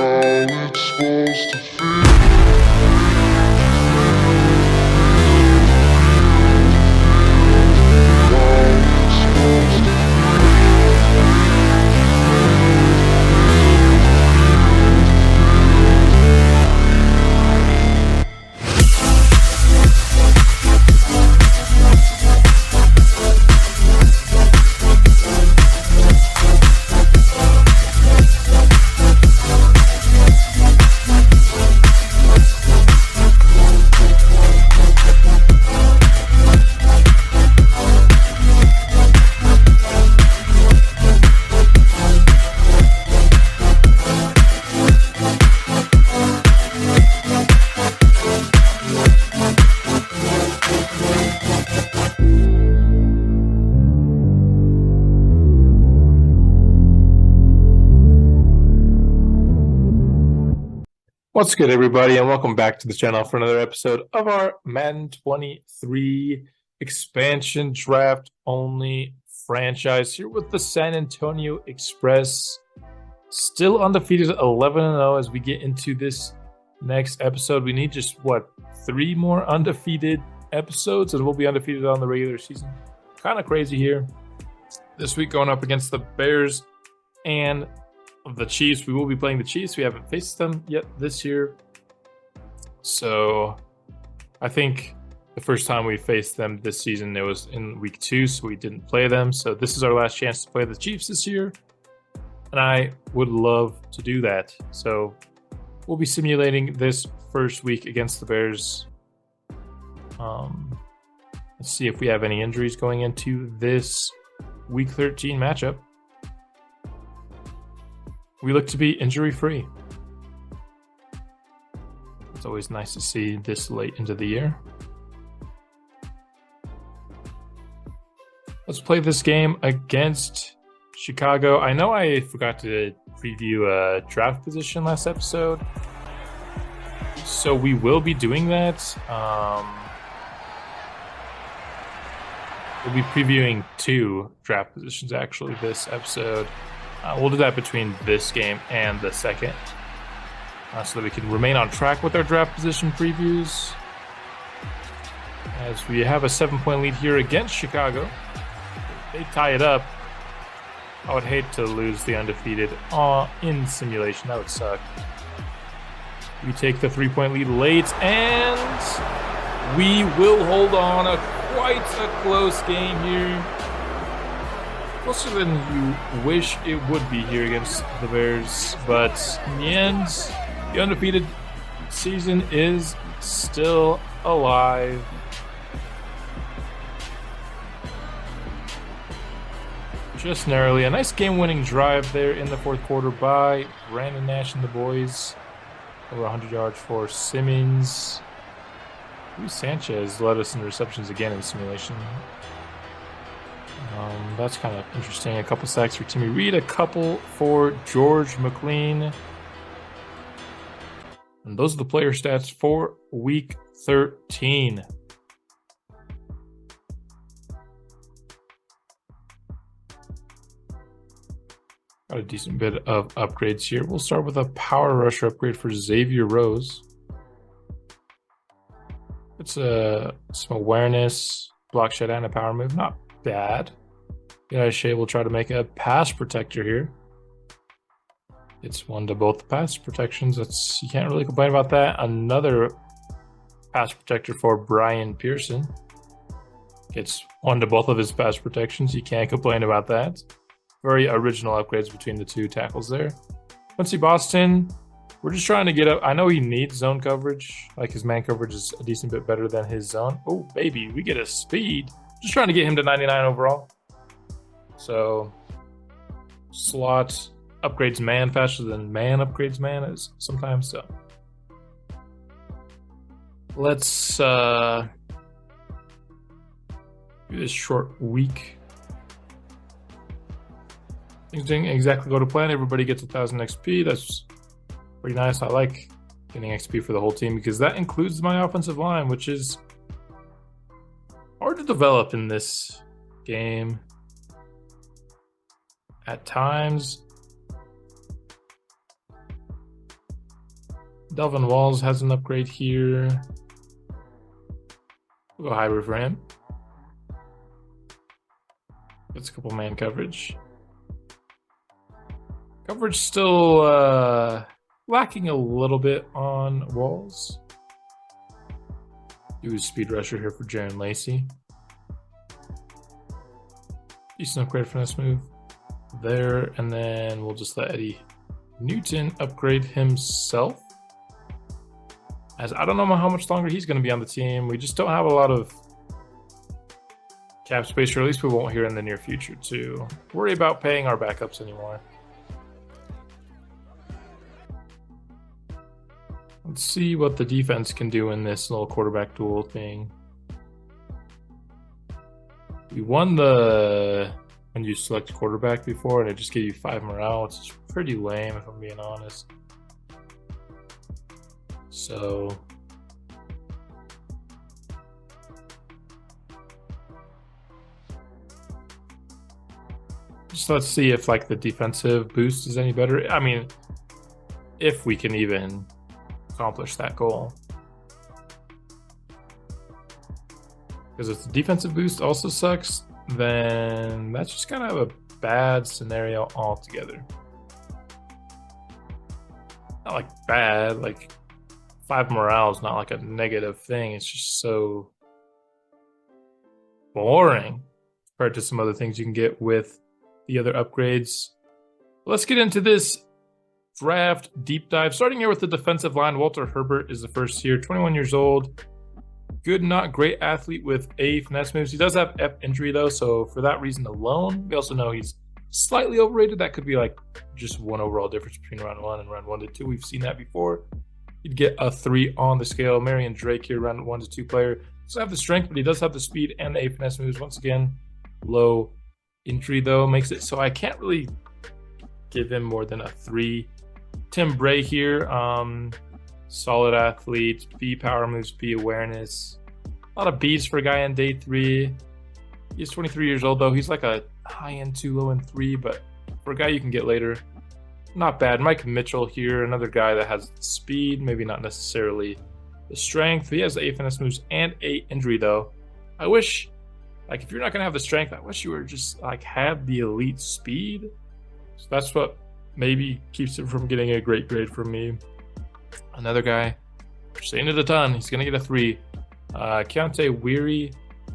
it's supposed to feel. What's good, everybody, and welcome back to the channel for another episode of our Madden 23 expansion draft only franchise here with the San Antonio Express. Still undefeated 11-0 as we get into this next episode. We need just, 3 more undefeated episodes, and we'll be undefeated on the regular season. Kind of crazy here. This week going up against the Bears and the Chiefs. We will be playing the Chiefs. We haven't faced them yet this year. So I think the first time we faced them this season, it was in week 2, so we didn't play them. So this is our last chance to play the Chiefs this year. And I would love to do that. So we'll be simulating this first week against the Bears. Let's see if we have any injuries going into this week 13 matchup. We look to be injury-free. It's always nice to see this late into the year. Let's play this game against Chicago. I know I forgot to preview a draft position last episode, so we will be doing that. We'll be previewing 2 draft positions actually this episode. We'll do that between this game and the second, so that we can remain on track with our draft position previews. As we have a 7-point lead here against Chicago. If they tie it up, I would hate to lose the undefeated in simulation. That would suck. We take the 3-point lead late, and we will hold on. Quite a close game here. Closer than you wish it would be here against the Bears, but in the end, the undefeated season is still alive. Just narrowly. A nice game-winning drive there in the fourth quarter by Brandon Nash and the boys. Over 100 yards for Simmons. Luis Sanchez led us in receptions again in simulation. That's kind of interesting. A couple sacks for Timmy Reed, a couple for George McLean. And those are the player stats for week 13. Got a decent bit of upgrades here. We'll start with a power rusher upgrade for Xavier Rose. It's some awareness, block shed, and a power move. Not bad. Shea will try to make a pass protector here. It's 1 to both pass protections. You can't really complain about that. Another pass protector for Brian Pearson. It's 1 to both of his pass protections. You can't complain about that. Very original upgrades between the 2 tackles there. Quincy Boston, we're just trying to get up. I know he needs zone coverage. Like, his man coverage is a decent bit better than his zone. Oh, baby, we get a speed. Just trying to get him to 99 overall. So, slot upgrades man faster than man upgrades man is sometimes so. Let's do this short week. Things didn't exactly go to plan. Everybody gets 1,000 XP. That's pretty nice. I like getting XP for the whole team because that includes my offensive line, which is hard to develop in this game at times. Delvin Walls has an upgrade here. We'll go hybrid for him. Gets a couple man coverage. Coverage still lacking a little bit on Walls. Do a speed rusher here for Jaron Lacey. Decent upgrade for this move there, and then we'll just let Eddie Newton upgrade himself. As I don't know how much longer he's going to be on the team. We just don't have a lot of cap space, or at least we won't here in the near future to worry about paying our backups anymore. Let's see what the defense can do in this little quarterback duel thing. We won the when you select quarterback before, and it just gave you 5 morale. It's pretty lame, if I'm being honest. So just let's see if like the defensive boost is any better. I mean, if we can even accomplish that goal. Because if the defensive boost also sucks, then that's just kind of a bad scenario altogether. Not like bad, like 5 morale is not like a negative thing. It's just so boring compared to some other things you can get with the other upgrades. Let's get into this draft deep dive. Starting here with the defensive line, Walter Herbert is the first here, 21 years old. Good, not great athlete with A finesse moves. He does have F injury though, so for that reason alone, we also know he's slightly overrated. That could be like just 1 overall difference between round 1 and round 1 to 2. We've seen that before. You'd get a 3 on the scale. Marion Drake here, round 1 to 2 player. Doesn't have the strength, but he does have the speed and the A finesse moves. Once again, low injury though makes it so I can't really give him more than a 3. Tim Bray here, solid athlete, B power moves, B awareness. A lot of B's for a guy in day 3. He's 23 years old though. He's like a high end 2, low end 3, but for a guy you can get later, not bad. Mike Mitchell here, another guy that has speed, maybe not necessarily the strength. He has the A finesse moves and A injury though. I wish, like if you're not gonna have the strength, I wish you were just like have the elite speed. So that's what maybe keeps it from getting a great grade from me. Another guy, saying it a ton, he's gonna get a 3. Keontae Weary,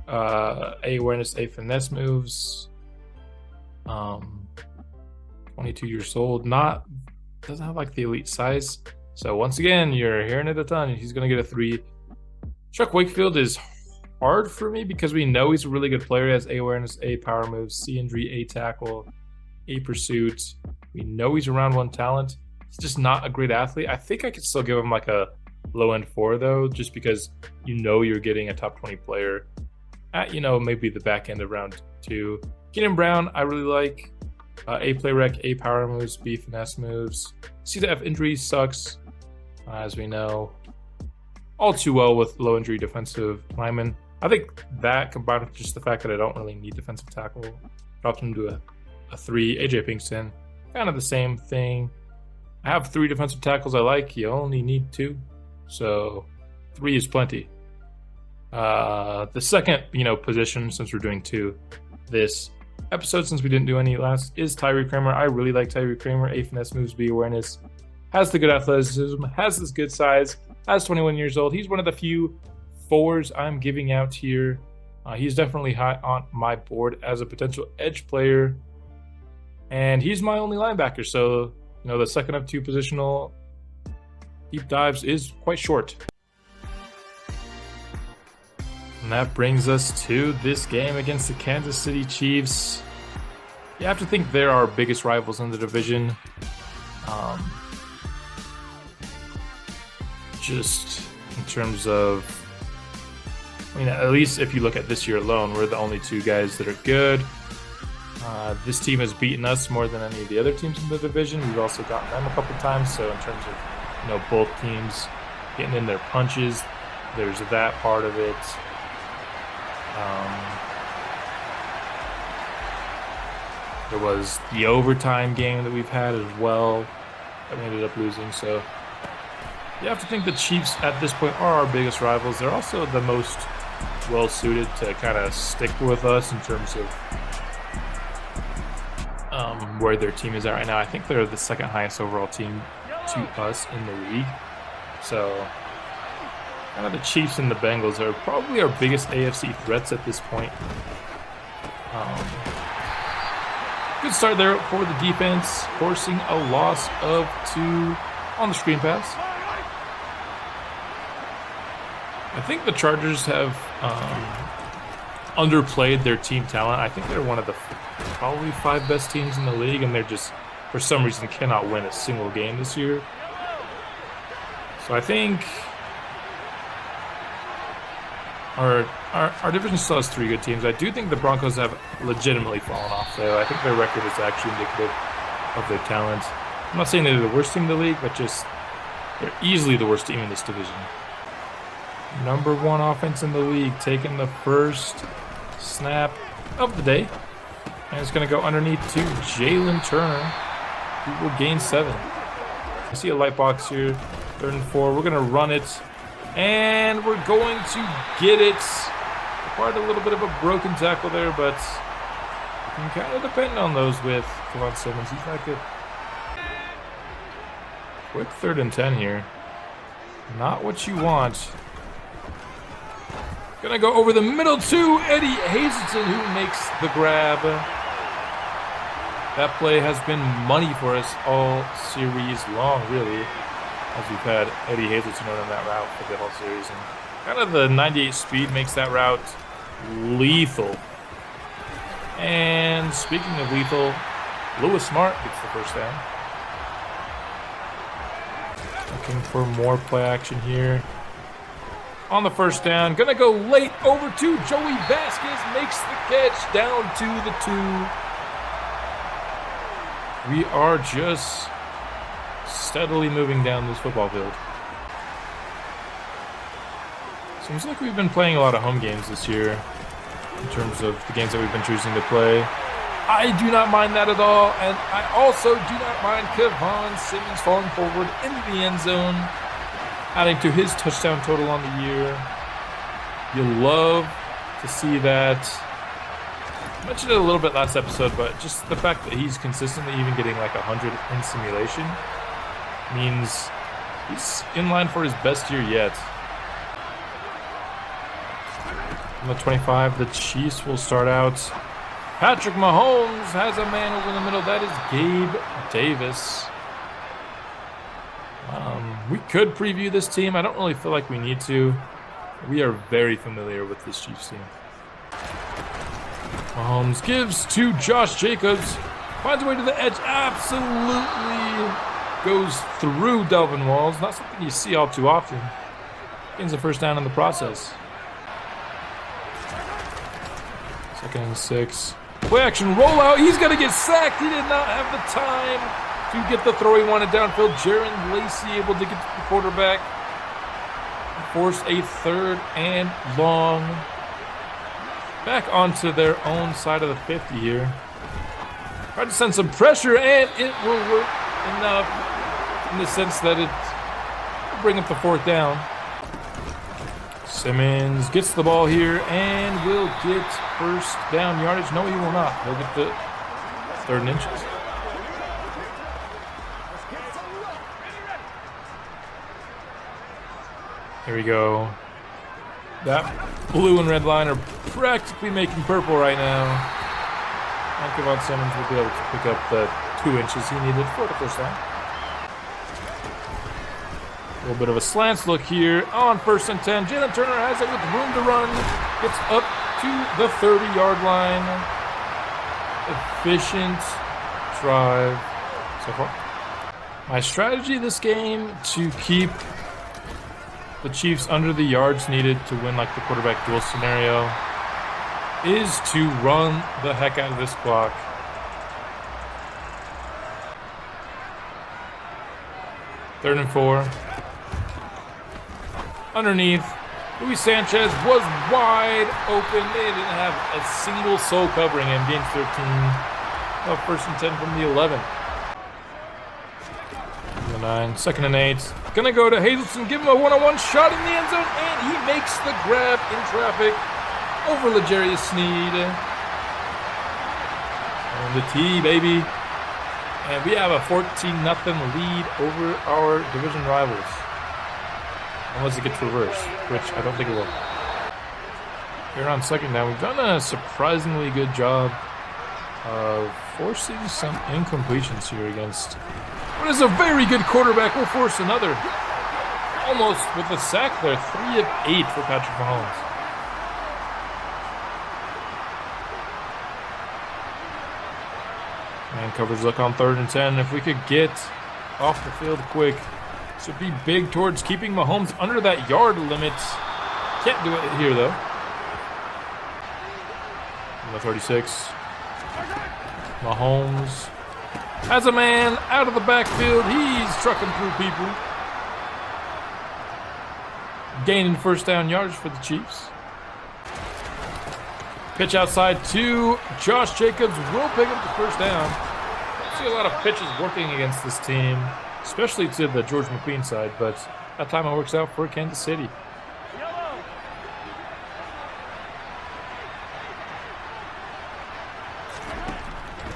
A awareness, A finesse moves. 22 years old, doesn't have like the elite size. So once again, you're hearing it a ton. He's gonna get a 3. Chuck Wakefield is hard for me because we know he's a really good player. He has A awareness, A power moves, C injury, A tackle, A pursuit. We know he's a round 1 talent. He's just not a great athlete. I think I could still give him like a low end 4 though, just because you know you're getting a top 20 player at, you know, maybe the back end of round 2. Keenan Brown, I really like. A play rec, A power moves, B finesse moves. C to F injury sucks, as we know. All too well with low injury defensive linemen. I think that combined with just the fact that I don't really need defensive tackle dropped him to a 3. AJ Pinkston, kind of the same thing. I have 3 defensive tackles I like. You only need 2, so 3 is plenty. The second, position, since we're doing 2 this episode, since we didn't do any last, is Tyree Kramer. I really like Tyree Kramer. A finesse moves, B awareness, has the good athleticism, has this good size, has 21 years old. He's one of the few 4s I'm giving out here. He's definitely high on my board as a potential edge player, and he's my only linebacker. So the second of 2 positional deep dives is quite short. And that brings us to this game against the Kansas City Chiefs. You have to think they're our biggest rivals in the division. Just in terms of, at least if you look at this year alone, we're the only 2 guys that are good. This team has beaten us more than any of the other teams in the division. We've also gotten them a couple times. So in terms of, both teams getting in their punches, there's that part of it. There was the overtime game that we've had as well that we ended up losing. So You have to think the Chiefs at this point are our biggest rivals. They're also the most well-suited to kind of stick with us in terms of where their team is at right now. I think they're the second highest overall team to us in the league. So kind of the Chiefs and the Bengals are probably our biggest AFC threats at this point. Good start there for the defense, forcing a loss of 2 on the screen pass. I think the Chargers have underplayed their team talent. I think they're one of the probably 5 best teams in the league, and they're just, for some reason, cannot win a single game this year. So I think our division still has 3 good teams. I do think the Broncos have legitimately fallen off, though. I think their record is actually indicative of their talent. I'm not saying they're the worst team in the league, but just they're easily the worst team in this division. Number 1 offense in the league, taking the first snap of the day. And it's going to go underneath to Jalen Turner, who will gain 7. I see a light box here, 3rd and 4. We're going to run it, and we're going to get it. Required a little bit of a broken tackle there, but you can kind of depend on those with Kevonne Simmons. He's not good. Quick 3rd and 10 here. Not what you want. Gonna go over the middle to Eddie Hazelton, who makes the grab. That play has been money for us all series long, really, as we've had Eddie Hazelton on that route for the whole series. And kind of the 98 speed makes that route lethal. And speaking of lethal, Lewis Smart gets the first down. Looking for more play action here. On the first down, gonna go late over to Joey Vasquez, makes the catch down to the 2. We are just steadily moving down this football field. Seems like we've been playing a lot of home games this year in terms of the games that we've been choosing to play. I do not mind that at all, and I also do not mind Kevonne Simmons falling forward into the end zone, adding to his touchdown total on the year. You love to see that. I mentioned it a little bit last episode, but just the fact that he's consistently even getting like 100 in simulation means he's in line for his best year yet. On the 25, the Chiefs will start out. Patrick Mahomes has a man over the middle. That is Gabe Davis. We could preview this team. I don't really feel like we need to. We are very familiar with this Chiefs team. Mahomes gives to Josh Jacobs. Finds a way to the edge. Absolutely goes through Delvin Walls. Not something you see all too often. Gains a first down in the process. 2nd and 6. Play action rollout. He's going to get sacked. He did not have the time to get the throw he wanted downfield. Jaron Lacey able to get to the quarterback. Force a 3rd and long. Back onto their own side of the 50 here. Tried to send some pressure, and it will work enough in the sense that it will bring up the 4th down. Simmons gets the ball here and will get first down yardage. No, he will not. He'll get the 3rd and inches. Here we go. That blue and red line are practically making purple right now. And Kevonne Simmons will be able to pick up the 2 inches he needed for the first down. A little bit of a slants look here on 1st and 10. Jalen Turner has it with room to run. Gets up to the 30-yard line. Efficient drive so far. My strategy this game to keep the Chiefs under the yards needed to win like the quarterback duel scenario is to run the heck out of this clock. Third and 4. Underneath. Luis Sanchez was wide open. They didn't have a single soul covering him. Gains 13. 1st and 10 from the 11. And E.49. 2nd and 8. Gonna go to Hazelton. Give him a one-on-one shot in the end zone. And he makes the grab in traffic over L'Jarius Sneed. And the T, baby. And we have a 14-0 lead over our division rivals. Unless it gets reversed, which I don't think it will. Here on 2nd down, we've done a surprisingly good job of forcing some incompletions here against what is a very good quarterback. We'll force another. Almost with a sack there. 3 of 8 for Patrick Mahomes. Man coverage look on 3rd and 10. If we could get off the field quick, this would be big towards keeping Mahomes under that yard limit. Can't do it here, though. Number 36. Mahomes has a man out of the backfield. He's trucking through people. Gaining 1st down yards for the Chiefs. Pitch outside to Josh Jacobs. Will pick up the 1st down. I see a lot of pitches working against this team, especially to the George McQueen side, but that time it works out for Kansas City.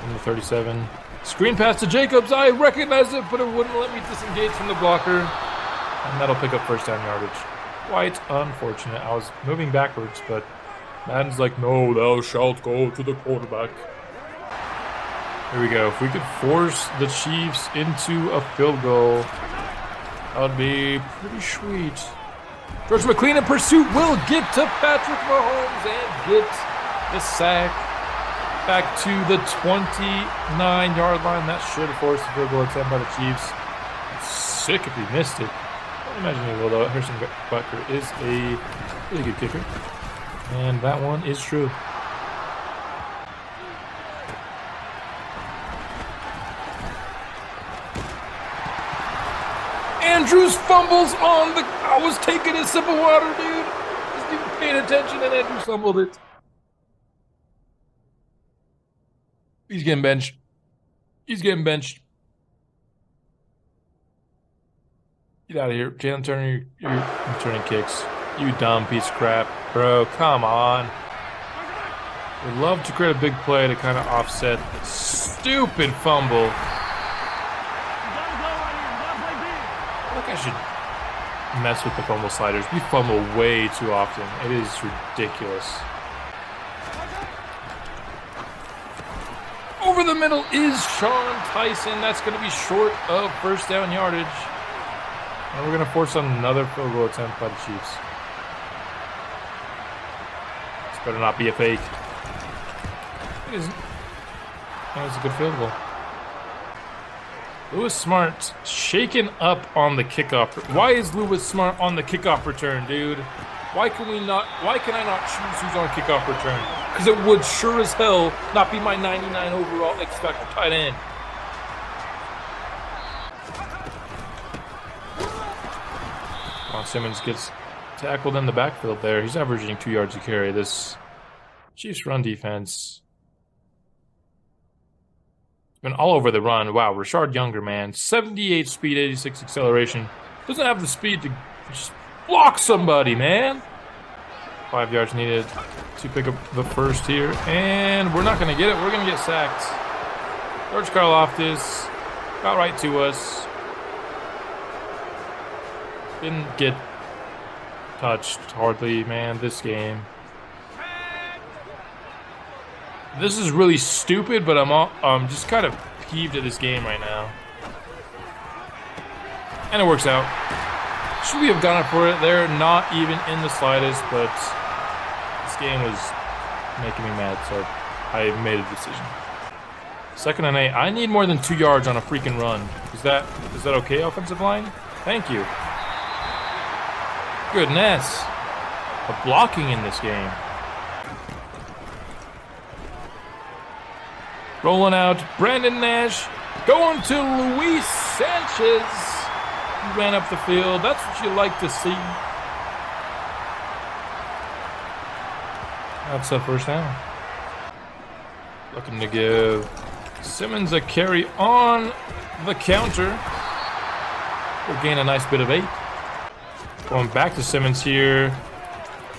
Number 37. Screen pass to Jacobs. I recognize it, but it wouldn't let me disengage from the blocker. And that'll pick up 1st down yardage. Quite unfortunate. I was moving backwards, but Madden's like, no, thou shalt go to the quarterback. Here we go. If we could force the Chiefs into a field goal, that would be pretty sweet. George McQueen in pursuit will get to Patrick Mahomes and get the sack back to the 29-yard line. That should have forced the field goal attempt by the Chiefs. Sick if he missed it. I imagine he will, though. Harrison Butker is a really good kicker. And that one is true. Andrews fumbles on the... I was taking a sip of water, dude. Just even paying attention, and Andrews fumbled it. He's getting benched. He's getting benched. Get out of here. Jalen Turner, you're returning kicks. You dumb piece of crap. Bro, come on. Would love to create a big play to kind of offset the stupid fumble. I think I should mess with the fumble sliders. We fumble way too often. It is ridiculous. Over the middle is Sean Tyson. That's going to be short of 1st down yardage. And we're going to force another field goal attempt by the Chiefs. This better not be a fake. It isn't. That was a good field goal. Lewis Smart shaken up on the kickoff. Why is Lewis Smart on the kickoff return, dude? Why can I not choose who's on kickoff return? Because it would sure as hell not be my 99 overall expected tight end. Simmons gets tackled in the backfield there. He's averaging 2 yards a carry. This Chiefs run defense been all over the run. Wow, Rashard Younger, man. 78 speed, 86 acceleration. Doesn't have the speed to just block somebody, man. 5 yards needed to pick up the 1st here. And we're not going to get it. We're going to get sacked. George Karlaftis got right to us. Didn't get touched hardly, man, this game. This is really stupid, but I'm just kind of peeved at this game right now. And it works out. Should we have gone for it there? Not even in the slightest, but this game was making me mad, so I made a decision. 2nd and 8. I need more than 2 yards on a freaking run. Is that okay, offensive line? Thank you. Goodness. The blocking in this game. Rolling out, Brandon Nash going to Luis Sanchez. He ran up the field. That's what you like to see. That's a 1st down. Looking to give Simmons a carry on the counter. We'll gain a nice bit of 8. Going back to Simmons here.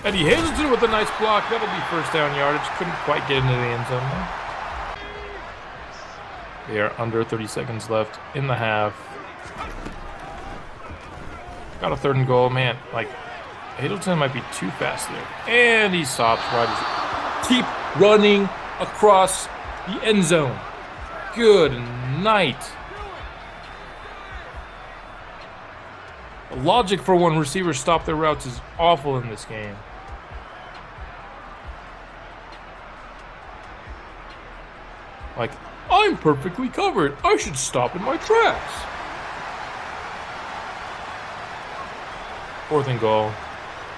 Eddie Hazelton with a nice block. That'll be first down yardage. Couldn't quite get into the end zone there. We are under 30 seconds left in the half. Got a 3rd and goal. Man, like, Hazelton might be too fast there. And he stops right as he keep running across the end zone. Good night. The logic for when receivers stop their routes is awful in this game. Like, I'm perfectly covered. I should stop in my tracks. 4th and goal.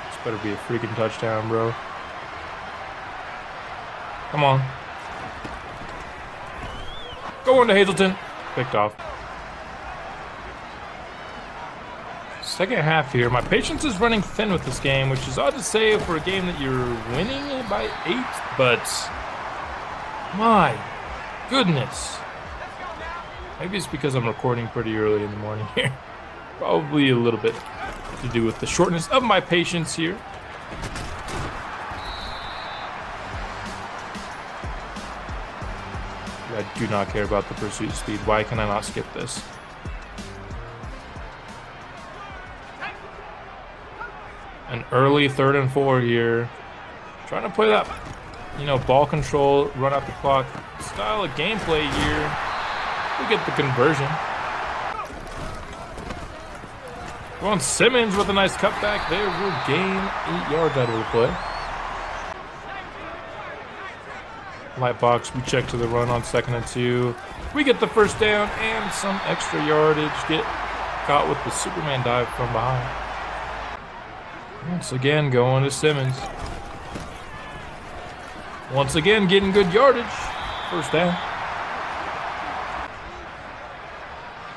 This better be a freaking touchdown, bro. Come on. Go on to Hazelton. Picked off. Second half here. My patience is running thin with this game, which is odd to say for a game that you're winning by 8, but my goodness. Maybe it's because I'm recording pretty early in the morning here. Probably a little bit to do with the shortness of my patience here. I do not care about the pursuit speed. Why can I not skip this? An early 3rd and 4 here. Trying to play that, ball control, run out the clock style of gameplay here. We get the conversion. Going Simmons with a nice cutback there. We'll gain 8 yards out of the play. Light box, we check to the run on 2nd and 2. We get the first down and some extra yardage. Get caught with the Superman dive from behind. Once again, going to Simmons. Once again, getting good yardage. First down.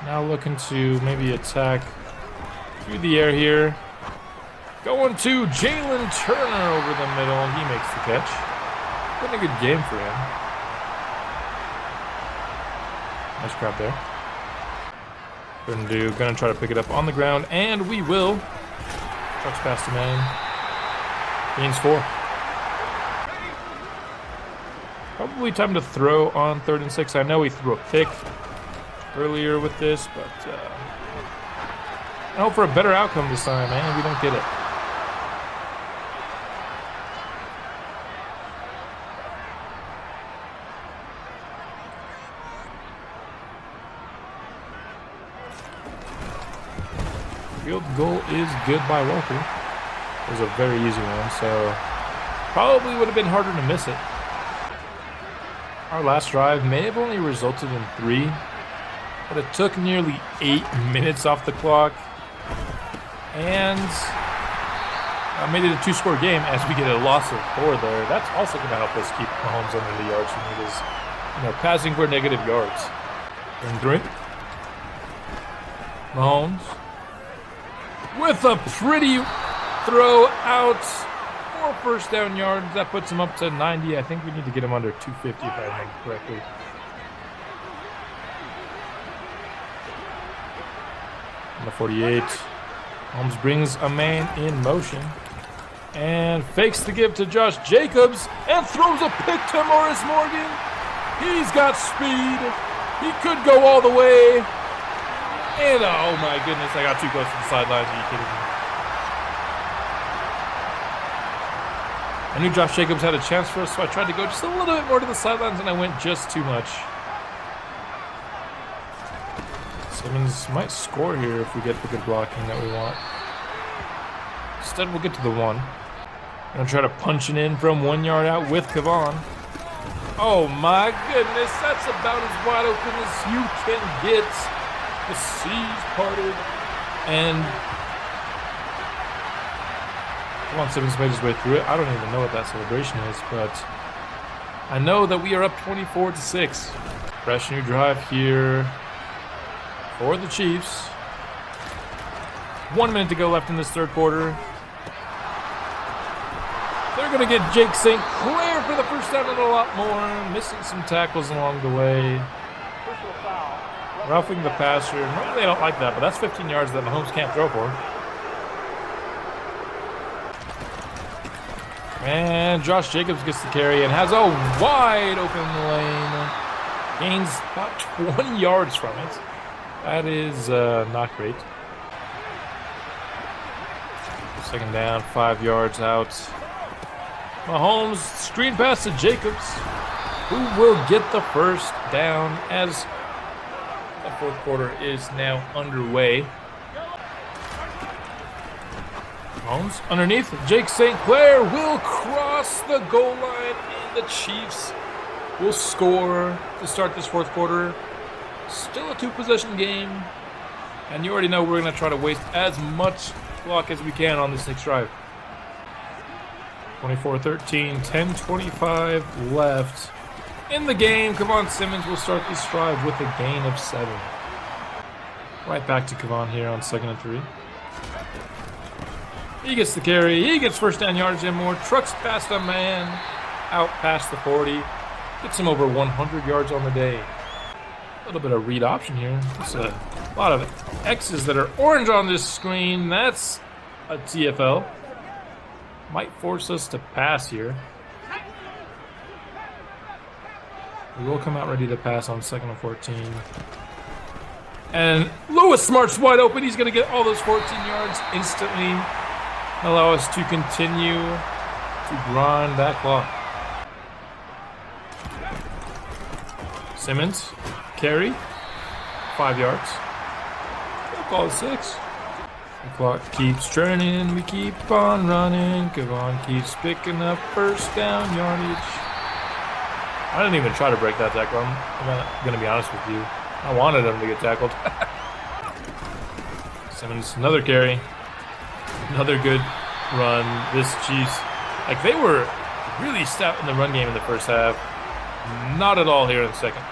Now looking to maybe attack through the air here. Going to Jalen Turner over the middle, and he makes the catch. Been a good game for him. Nice grab there. 3rd and 2. Gonna try to pick it up on the ground, and we will. Trucks past the man. Gains 4. Probably time to throw on 3rd and 6. I know he threw a pick earlier with this, but I hope for a better outcome this time, man. We don't get it. Field goal is good by Walker. It was a very easy one, so probably would have been harder to miss it. Our last drive may have only resulted in 3, but it took nearly 8 minutes off the clock, and made it a 2-score game as we get a loss of 4 there. That's also going to help us keep Mahomes under the yards we need, is passing for negative yards. 3. Mahomes with a pretty throw out for first down yards. That puts him up to 90. I think we need to get him under 250 if I remember correctly. Number 48. Holmes brings a man in motion and fakes the give to Josh Jacobs and throws a pick to Morris Morgan. He's got speed. He could go all the way. And oh my goodness, I got too close to the sidelines. Are you kidding me? I knew Josh Jacobs had a chance for us, so I tried to go just a little bit more to the sidelines, and I went just too much. Simmons might score here if we get the good blocking that we want. Instead, we'll get to the 1. I'm going to try to punch it in from 1 yard out with Kevonne. Oh my goodness, that's about as wide open as you can get. The seas parted, and come on, Simmons made his way through it. I don't even know what that celebration is, but I know that we are up 24-6. Fresh new drive here for the Chiefs. 1 minute to go left in this 3rd quarter. They're going to get Jake St. Clair for the first down and a lot more, missing some tackles along the way. Roughing the passer. Normally I don't like that, but that's 15 yards that Mahomes can't throw for. And Josh Jacobs gets the carry and has a wide open lane. Gains about 20 yards from it. That is not great. Second down, 5 yards out. Mahomes screen pass to Jacobs, who will get the first down as the fourth quarter is now underway. Mahomes underneath. Jake St. Clair will cross the goal line, and the Chiefs will score to start this fourth quarter. Still a two-possession game, and you already know we're going to try to waste as much clock as we can on this next drive. 24-13, 10:25 left in the game. Kevonne Simmons will start this drive with a gain of 7. Right back to Kevonne here on 2nd and 3. He gets the carry. He gets first down yards and more. Trucks past a man out past the 40. Gets him over 100 yards on the day. A little bit of read option here. There's a lot of X's that are orange on this screen. That's a TFL. Might force us to pass here. We will come out ready to pass on 2nd and 14. And Lewis Smart's wide open. He's going to get all those 14 yards instantly. Allow us to continue to grind that clock. Simmons, carry, 5 yards. We'll call it 6. The clock keeps turning, we keep on running. Kevonne keeps picking up first down yardage. I didn't even try to break that tackle. I'm going to be honest with you. I wanted him to get tackled. Simmons, another carry. Another good run. This Chiefs, like they were really stout in the run game in the first half. Not at all here in the second.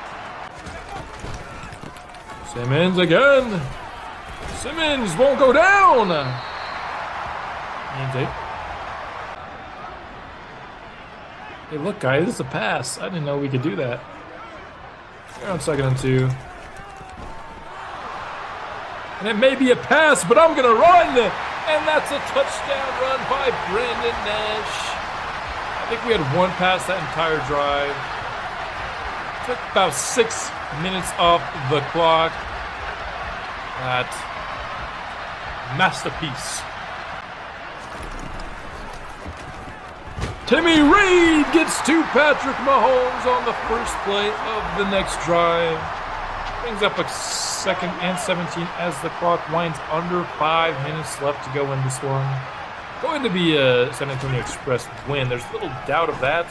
Simmons again. Simmons won't go down. And hey, look, guys, this is a pass. I didn't know we could do that. We're on 2nd and 2. And it may be a pass, but I'm going to run. And that's a touchdown run by Brandon Nash. I think we had one pass that entire drive. Took about 6 minutes off the clock. That masterpiece. Timmy Reed gets to Patrick Mahomes on the first play of the next drive. Brings up a 2nd and 17 as the clock winds under 5 minutes left to go in this one. Going to be a San Antonio Express win. There's little doubt of that.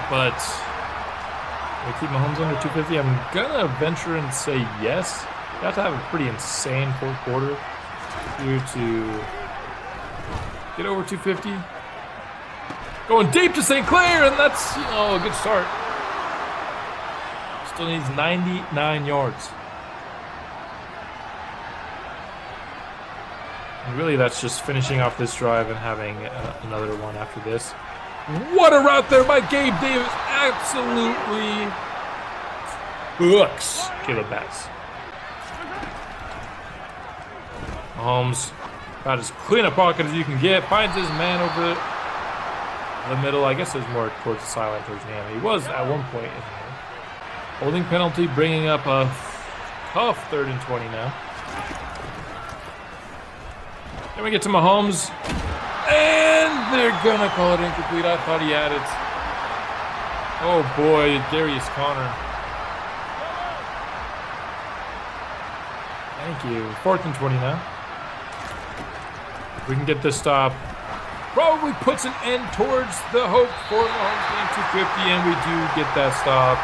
But we keep Mahomes under 250. I'm going to venture and say yes. You have to have a pretty insane fourth quarter here to get over 250. Going deep to St. Clair, and that's, a good start. Still needs 99 yards. And really, that's just finishing off this drive and having another one after this. What a route there by Gabe Davis. Absolutely hooks Caleb Bass. Mahomes about as clean a pocket as you can get. Finds his man over the middle. I guess it was more towards the sideline, towards him. He was at one point in there. Holding penalty, bringing up a tough 3rd and 20 now. Then we get to Mahomes. And they're going to call it incomplete. I thought he had it. Oh, boy, Darius Conner. Thank you. 4th and 20 now. We can get this stop. Probably puts an end towards the hope for Mahomes getting 250, and we do get that stop.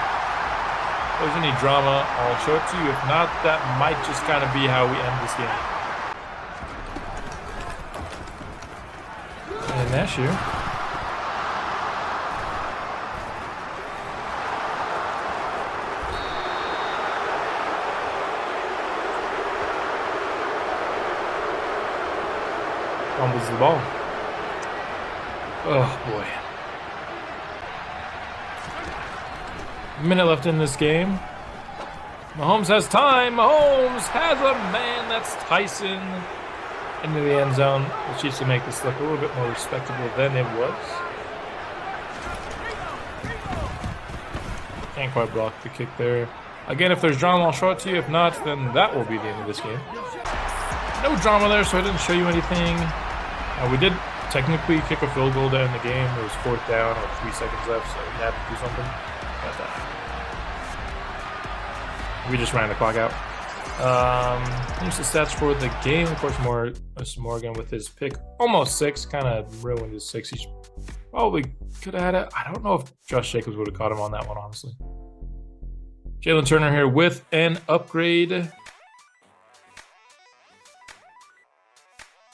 If there's any drama, I'll show it to you. If not, that might just kind of be how we end this game. And Nash here. Fumbles the ball. Oh, boy. Minute left in this game. Mahomes has time. Mahomes has a man. That's Tyson into the end zone. The Chiefs will make this look a little bit more respectable than it was. Can't quite block the kick there. Again, if there's drama, I'll show it to you. If not, then that will be the end of this game. No drama there, so I didn't show you anything. We did technically kick a field goal to end the game. It was 4th down with 3 seconds left, so we had to do something. We just ran the clock out. Here's the stats for the game. Of course, Morgan with his pick. Almost 6. Kind of ruined his 6. He probably could have had it. I don't know if Josh Jacobs would have caught him on that one, honestly. Jalen Turner here with an upgrade.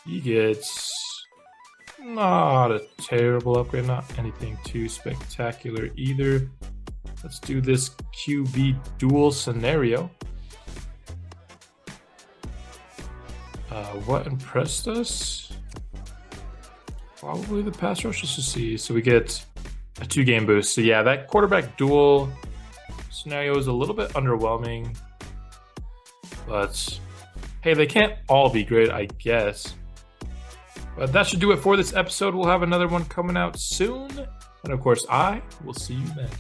He gets not a terrible upgrade. Not anything too spectacular either. Let's do this QB duel scenario. What impressed us? Probably the pass rush, just to see. So we get a 2-game boost. So yeah, that quarterback duel scenario is a little bit underwhelming. But hey, they can't all be great, I guess. But that should do it for this episode. We'll have another one coming out soon. And of course, I will see you then.